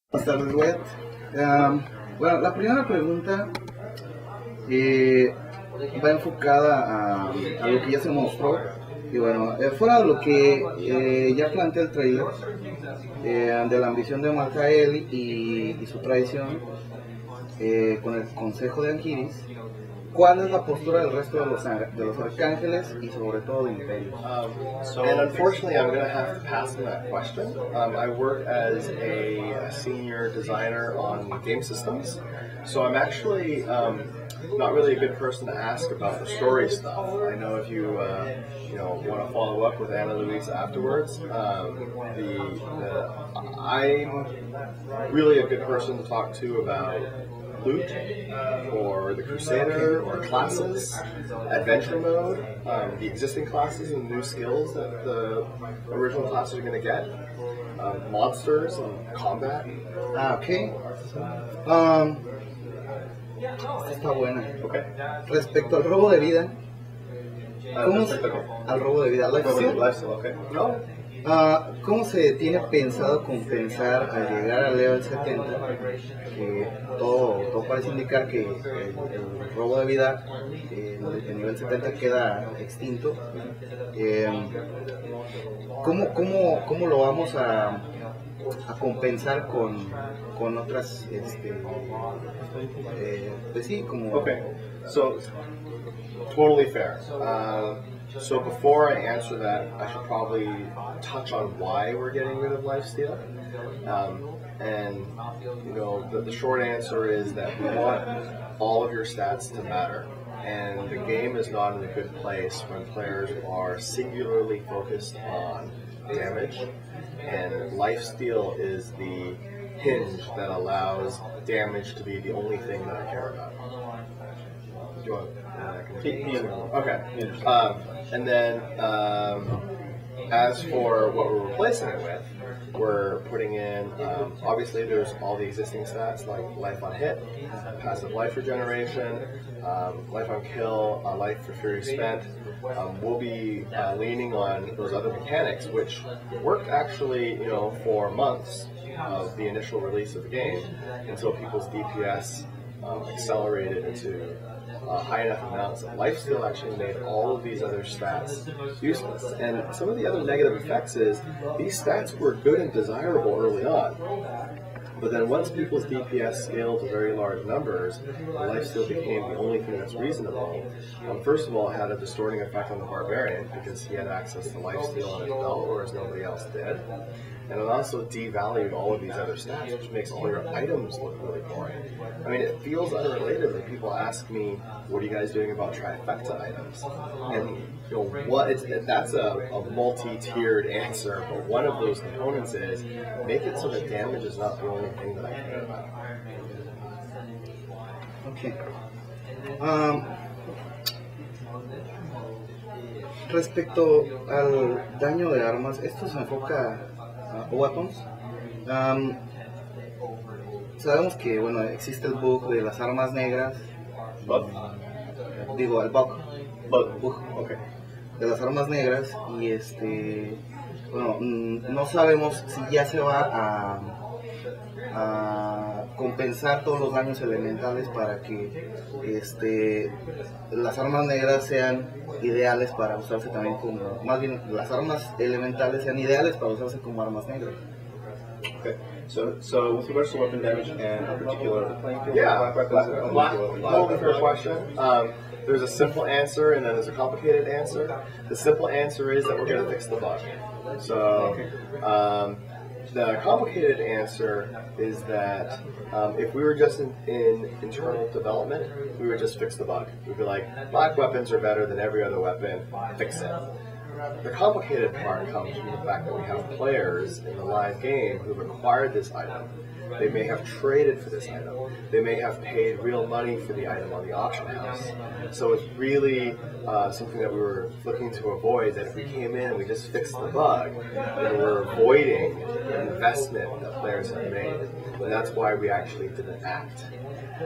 Buenas tardes, Wyatt. Bueno, la primera pregunta va enfocada a lo que ya se mostró. Y bueno, fuera de lo que ya plantea el trailer, de la ambición de Marcael y su traición con el consejo de Angiris, ¿cuál es la postura del resto de los arcángeles y sobre todo de imperios? And unfortunately, I'm going to have to pass on that question. I work as a senior designer on game systems, so I'm actually not really a good person to ask about the story stuff. I know if you want to follow up with Anna Louise afterwards, I'm really a good person to talk to about loot, or the Crusader, or classes, adventure mode, the existing classes and new skills that the original classes are going to get, monsters and combat. Ok. Esta está buena. Okay. Respecto al robo de vida, Al robo de vida, lifestyle, okay. ¿cómo se tiene pensado compensar al llegar al level 70? Que todo parece indicar que el robo de vida en nivel 70 queda extinto. ¿Cómo lo vamos a compensar con otras, pues sí, como... Okay, so totally fair. So before I answer that, I should probably touch on why we're getting rid of lifesteal. And the short answer is that we want all of your stats to matter. And the game is not in a good place when players are singularly focused on damage. And lifesteal is the hinge that allows damage to be the only thing that I care about. Do you want Okay. And then, as for what we're replacing it with, we're putting in, obviously there's all the existing stats like life on hit, passive life regeneration, life on kill, life for fury spent. We'll be leaning on those other mechanics, which worked actually, for months of the initial release of the game until people's DPS accelerated into high enough amounts that lifesteal actually made all of these other stats useless. And some of the other negative effects is these stats were good and desirable early on, but then once people's DPS scaled to very large numbers, lifesteal became the only thing that's reasonable. First of all, it had a distorting effect on the barbarian because he had access to lifesteal on his belt, whereas nobody else did. And it also devalued all of these other stats, which makes all your items look really boring. I mean, it feels unrelated when people ask me, what are you guys doing about trifecta items? And that's a multi-tiered answer, but one of those components is make it so that damage is not the only thing that I care about. Okay. Respecto al daño de armas, esto se enfoca a weapons. Sabemos que existe el bug de las armas negras. Digo, el bug. Okay. De las armas negras y no sabemos si ya se va a compensar todos los daños elementales para que las armas negras sean ideales para usarse también como, más bien las armas elementales sean ideales para usarse como armas negras. Okay. So with regards to weapon damage and in particular the playing field, Totally fair question. There's a simple answer and then there's a complicated answer. The simple answer is that we're going to fix the bug. So the complicated answer is that if we were just in internal development, we would just fix the bug. We'd be like, black weapons are better than every other weapon, fix it. The complicated part comes from the fact that we have players in the live game who've acquired this item. They may have traded for this item. They may have paid real money for the item on the auction house. So it's really something that we were looking to avoid, that if we came in and we just fixed the bug, then we're avoiding the investment that players have made. And that's why we actually didn't act.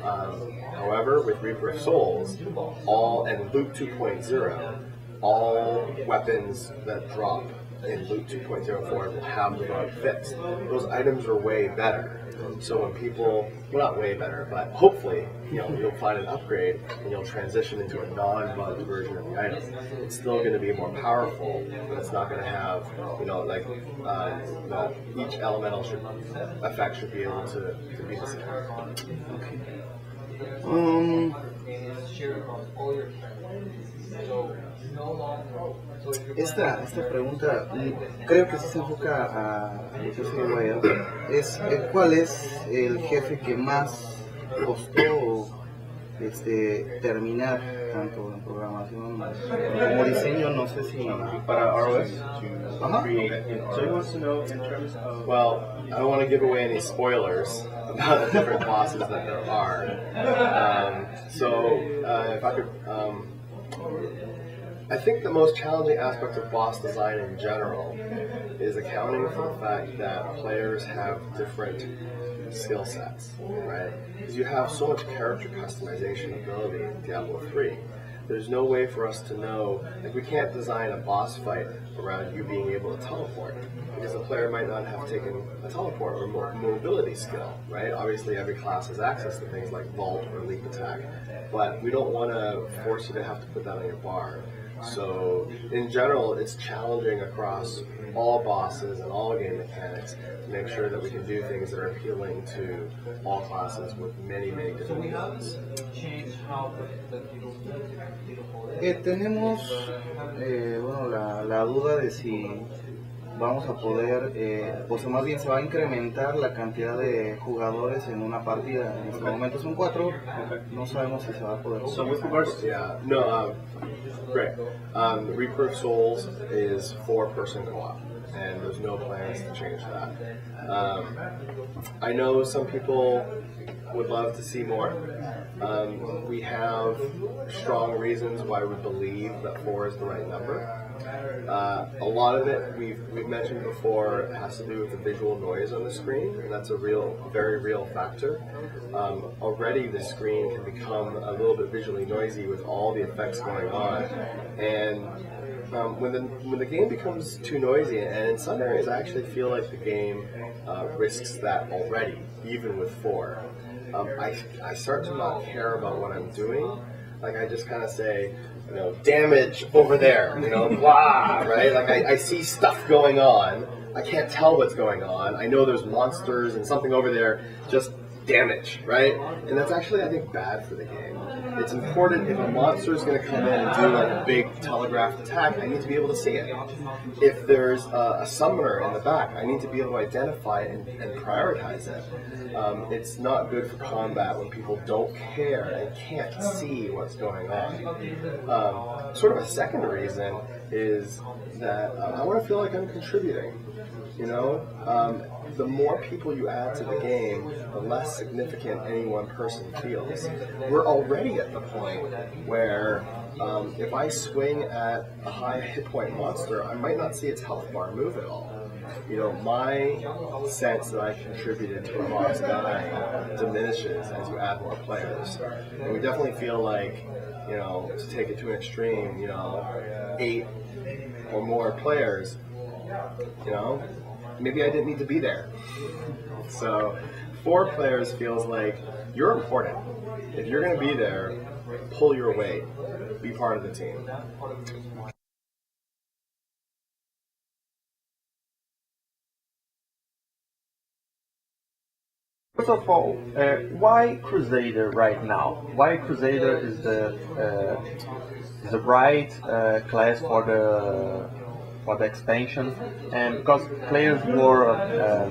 However, with Reaper of Souls, and Loop 2.0, all weapons that drop in Loop 2.04 will have the bug fixed. Those items are way better. So when people, well, not way better, but hopefully, you'll find an upgrade and you'll transition into a non-bugged version of the item. It's still going to be more powerful, but it's not going to have, each elemental effect should be able to be the same. Esta pregunta creo que sí se enfoca a lo que dice Wyatt. Es ¿cuál es el jefe que más costó terminar, tanto en programación como diseño? No sé si para ROS to create. So he wants to know in terms of. Well, I don't want to give away any spoilers about the different bosses that there are. If I could. I think the most challenging aspect of boss design in general is accounting for the fact that players have different skill sets, right? Because you have so much character customization ability in Diablo 3. There's no way for us to know, we can't design a boss fight around you being able to teleport, because the player might not have taken a teleport or mobility skill, right? Obviously every class has access to things like vault or leap attack, but we don't want to force you to have to put that on your bar. So, in general, it's challenging across all bosses and all game mechanics to make sure that we can do things that are appealing to all classes with many, many different abilities. Tenemos la duda de si vamos a poder, pues más bien se va a incrementar la cantidad de jugadores en una partida. En este momento son 4, no sabemos si se va a poder. So with regards to great. The Reaper of Souls is 4-person co-op, and there's no plans to change that. I know some people would love to see more. We have strong reasons why we believe that 4 is the right number. A lot of it, we've mentioned before, has to do with the visual noise on the screen, and that's a very real factor. Already the screen can become a little bit visually noisy with all the effects going on, and when the game becomes too noisy, and in some areas I actually feel like the game risks that already, even with 4. I start to not care about what I'm doing. I just kind of say, damage over there, blah, right? I see stuff going on. I can't tell what's going on. I know there's monsters and something over there, just damage, right? And that's actually, I think, bad for the game. It's important if a monster is going to come in and do a big telegraphed attack, I need to be able to see it. If there's a summoner in the back, I need to be able to identify and prioritize it. It's not good for combat when people don't care and can't see what's going on. Sort of a second reason is that I want to feel like I'm contributing. The more people you add to the game, the less significant any one person feels. We're already at the point where if I swing at a high hit point monster, I might not see its health bar move at all. My sense that I contributed to a boss guy diminishes as you add more players. And we definitely feel like, to take it to an extreme, 8 or more players, maybe I didn't need to be there. So 4 players feels like you're important. If you're going to be there, pull your weight. Be part of the team. First of all, why Crusader right now? Why Crusader is the right class for the expansion? And because players were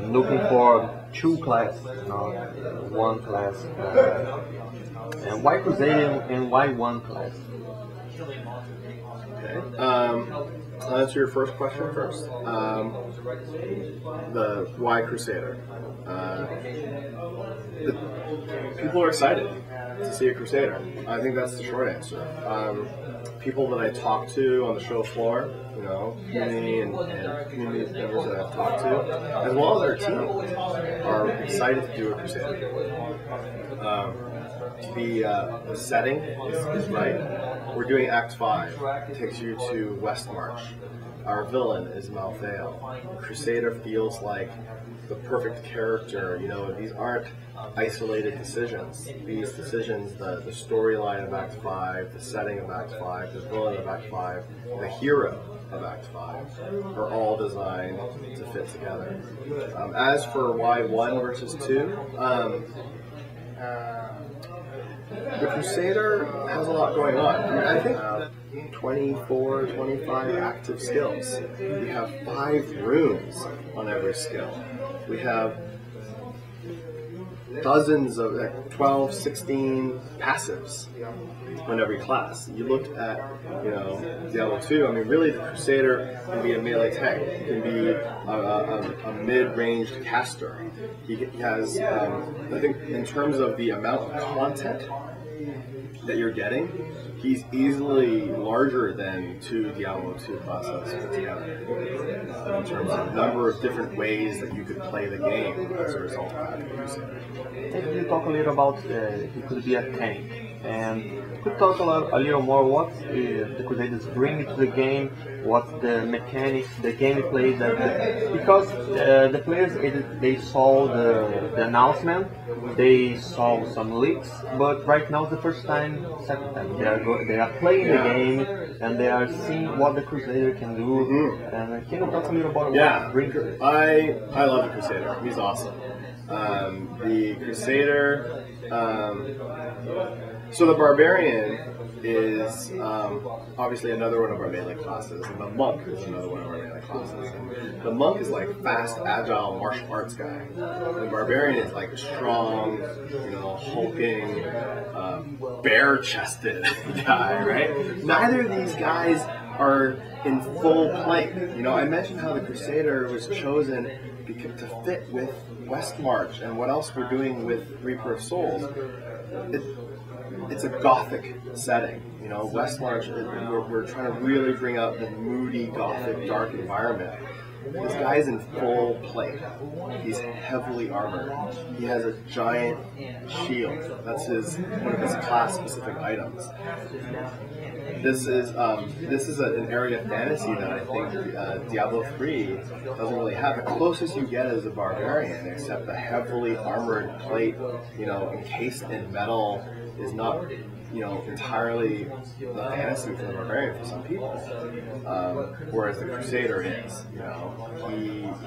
looking for 2 classes, not 1 class. And why Crusader and why 1 class? Okay. I'll answer your first question first. The why Crusader? People are excited to see a Crusader. I think that's the short answer. People that I talk to on the show floor, community and community members that I've talked to, as well as our team, are excited to do a Crusader. The setting is right. We're doing Act 5. It takes you to West March. our villain is Malthael. Crusader feels like the perfect character. You know, these aren't isolated decisions. These decisions, the storyline of Act 5, the setting of Act 5, the villain of Act 5, the hero of Act 5 are all designed to fit together. As for why 1 versus 2, the Crusader has a lot going on. I mean, I think 24, 25 active skills. We have 5 runes on every skill. We have dozens of 12, 16 passives on every class. You look at, you know, Diablo 2, I mean, really the Crusader can be a melee tank. He can be a mid-ranged caster. He has, I think, in terms of the amount of content that you're getting, he's easily larger than 2 Diablo 2 classes put together. In terms of the number of different ways that you could play the game as a result of having a Crusader. Maybe you talk a little about he could be a tank, and could talk a little more what the Crusaders bring to the game, what the mechanics, the gameplay because the players they saw the announcement, they saw some leaks, but right now it's the first time, second time they are playing the game and they are seeing what the Crusader can do. And can you talk a little about what brings it? I love the Crusader. He's awesome. The Crusader, so the Barbarian is obviously another one of our melee classes, and the Monk is another one of our melee classes. And the Monk is like fast, agile, martial arts guy. The Barbarian is like a strong, you know, hulking, bare-chested guy, right? Neither of these guys are in full plate. You know, I mentioned how the Crusader was chosen to fit with Westmarch and what else we're doing with Reaper of Souls. It's a gothic setting. You know, Westmarch, we're trying to really bring out the moody, gothic, dark environment. This guy's in full plate. He's heavily armored. He has a giant shield. That's one of his class-specific items. This is an area of fantasy that I think Diablo 3 doesn't really have. The closest you get is a barbarian, except the heavily armored plate, you know, encased in metal, is not, you know, entirely the fantasy for the barbarian for some people. Whereas the Crusader is, you know,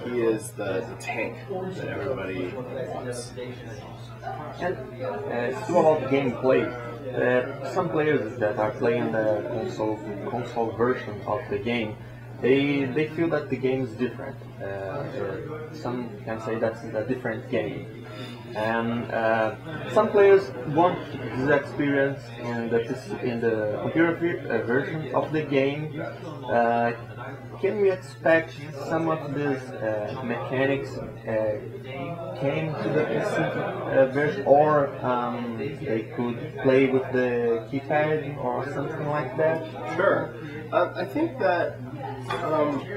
he is the tank that everybody wants. And still about gameplay. Some players that are playing the console version of the game, they feel that the game is different. Some can say that's a different game. And some players want this experience in the computer version of the game. Can we expect some of these mechanics came to the PC version, or they could play with the keypad or something like that? Sure. I think that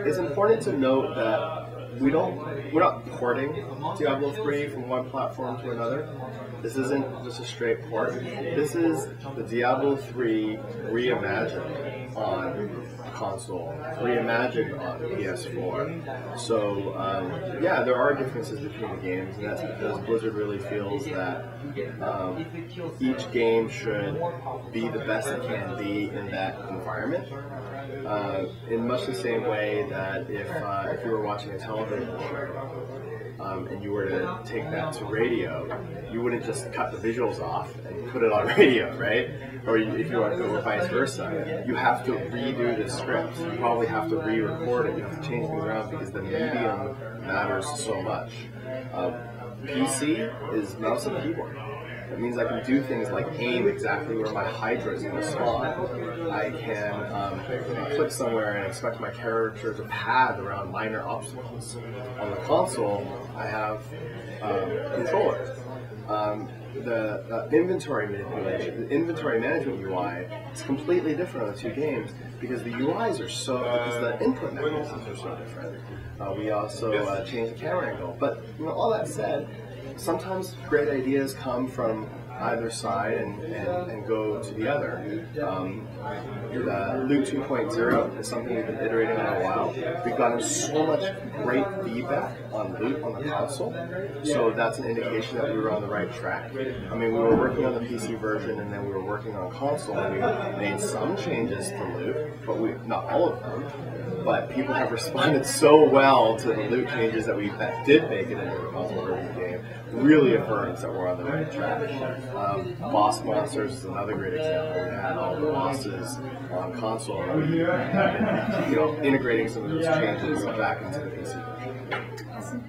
it's important to note that we're not porting Diablo 3 from one platform to another. This isn't just a straight port. This is the Diablo 3 reimagined on console, reimagined on PS4. So yeah, there are differences between the games, and that's because Blizzard really feels that each game should be the best it can be in that environment. In much the same way that if you were watching a television show and you were to take that to radio, you wouldn't just cut the visuals off and put it on radio, right? Or if you want to go vice versa, you have to redo the script. You probably have to re-record it. You have to change things around because the medium matters so much. PC is mouse and keyboard. That means I can do things like aim exactly where my Hydra is going to spawn. I can click somewhere and expect my character to pad around minor obstacles. On the console, I have controller. The inventory manipulation, the inventory management UI is completely different on the two games because the UIs are because the input mechanisms are so different. We also changed the camera angle. But you know, all that said, sometimes great ideas come from either side and go to the other. The Loop 2.0 is something we've been iterating on a while. We've gotten so much great feedback on Loop on the console, so that's an indication that we were on the right track. I mean, we were working on the PC version, and then we were working on console, and we made some changes to Loop, but not all of them. But people have responded so well to the Loop changes that did make it into the console version of the game. Really affirms that we're on the right track. Boss monsters is another great example. We had all the bosses on console, and integrating some of those changes back into the PC version. Awesome.